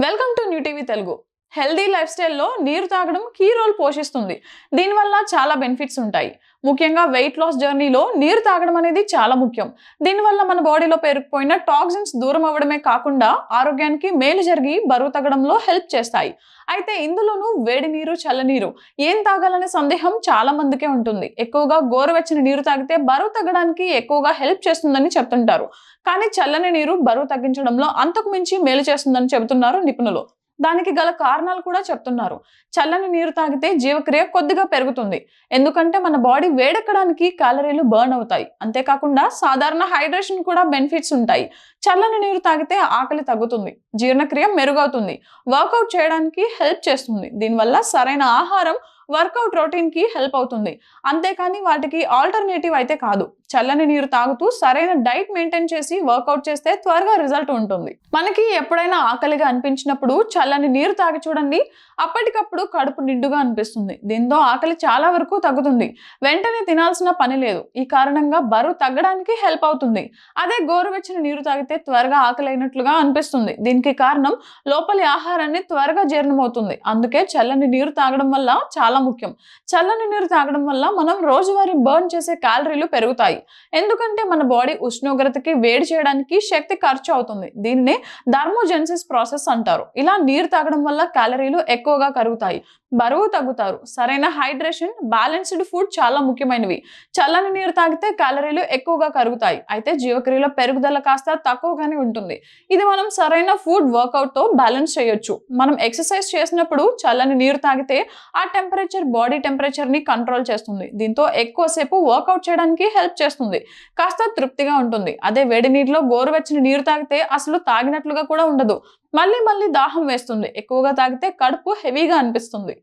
Welcome to new TV Telugu. Healthy life స్టైల్లో నీరు తాగడం కీ రోల్ పోషిస్తుంది. దీనివల్ల చాలా బెనిఫిట్స్ ఉంటాయి. ముఖ్యంగా వెయిట్ లాస్ జర్నీలో నీరు తాగడం అనేది చాలా ముఖ్యం. దీనివల్ల మన బాడీలో పేరుకుపోయిన టాక్సిన్స్ దూరం అవ్వడమే కాకుండా ఆరోగ్యానికి మేలు జరిగి బరువు తగ్గడంలో హెల్ప్ చేస్తాయి. అయితే ఇందులోనూ వేడి నీరు, చల్లనీరు ఏం తాగాలనే సందేహం చాలా మందికే ఉంటుంది. ఎక్కువగా గోరువెచ్చని నీరు తాగితే బరువు తగ్గడానికి ఎక్కువగా హెల్ప్ చేస్తుందని చెప్తుంటారు. కానీ చల్లని నీరు బరువు తగ్గించడంలో అంతకు మించి మేలు చేస్తుందని చెబుతున్నారు నిపుణులు. దానికి గల కారణాలు కూడా చెప్తున్నారు. చల్లని నీరు తాగితే జీవక్రియ కొద్దిగా పెరుగుతుంది. ఎందుకంటే మన బాడీ వేడెక్కడానికి క్యాలరీలు బర్న్ అవుతాయి. అంతేకాకుండా సాధారణ హైడ్రేషన్ కూడా బెనిఫిట్స్ ఉంటాయి. చల్లని నీరు తాగితే ఆకలి తగ్గుతుంది, జీర్ణక్రియ మెరుగవుతుంది, వర్కౌట్ చేయడానికి హెల్ప్ చేస్తుంది. దీనివల్ల సరైన ఆహారం వర్కౌట్ రొటీన్ కి హెల్ప్ అవుతుంది. అంతేకాని వాటికి ఆల్టర్నేటివ్ అయితే కాదు. చల్లని నీరు తాగుతూ సరైన డైట్ మెయింటైన్ చేసి వర్కౌట్ చేస్తే త్వరగా రిజల్ట్ ఉంటుంది. మనకి ఎప్పుడైనా ఆకలిగా అనిపించినప్పుడు చల్లని నీరు తాగి చూడండి. అప్పటికప్పుడు కడుపు నిండుగా అనిపిస్తుంది. దీంతో ఆకలి చాలా వరకు తగ్గుతుంది. వెంటనే తినాల్సిన పని లేదు. ఈ కారణంగా బరువు తగ్గడానికి హెల్ప్ అవుతుంది. అదే గోరువెచ్చని నీరు తాగితే త్వరగా ఆకలి అయినట్లుగా అనిపిస్తుంది. దీనికి కారణం లోపలి ఆహారాన్ని త్వరగా జీర్ణమవుతుంది. అందుకే చల్లని నీరు తాగడం వల్ల చాలా ముఖ్యం. చల్లని నీరు తాగడం వల్ల మనం రోజువారీ బర్న్ చేసే క్యాలరీలు పెరుగుతాయి. ఎందుకంటే మన బాడీ ఉష్ణోగ్రతకి వేడి చేయడానికి శక్తి ఖర్చు అవుతుంది. దీనినే థర్మోజెన్సిస్ ప్రాసెస్ అంటారు. ఇలా నీరు తాగడం వల్ల క్యాలరీలు ఎక్కువగా కరుగుతాయి, బరువు తగ్గుతారు. సరైన హైడ్రేషన్, బ్యాలెన్స్డ్ ఫుడ్ చాలా ముఖ్యమైనవి. చల్లని నీరు తాగితే క్యాలరీలు ఎక్కువగా కరుగుతాయి. అయితే జీవక్రియలో పెరుగుదల కాస్త తక్కువగానే ఉంటుంది. ఇది మనం సరైన ఫుడ్, వర్కౌట్ తో బ్యాలెన్స్ చేయొచ్చు. మనం ఎక్సర్సైజ్ చేసినప్పుడు చల్లని నీరు తాగితే ఆ టెంపరేచర్ బాడీ టెంపరేచర్ ని కంట్రోల్ చేస్తుంది. దీంతో ఎక్కువసేపు వర్కౌట్ చేయడానికి హెల్ప్ చేస్తుంది. కాస్త తృప్తిగా ఉంటుంది. అదే వేడి నీటిలో గోరువెచ్చని నీరు తాగితే అసలు తాగినట్లుగా కూడా ఉండదు. మళ్ళీ మళ్ళీ దాహం వేస్తుంది. ఎక్కువగా తాగితే కడుపు హెవీగా అనిపిస్తుంది.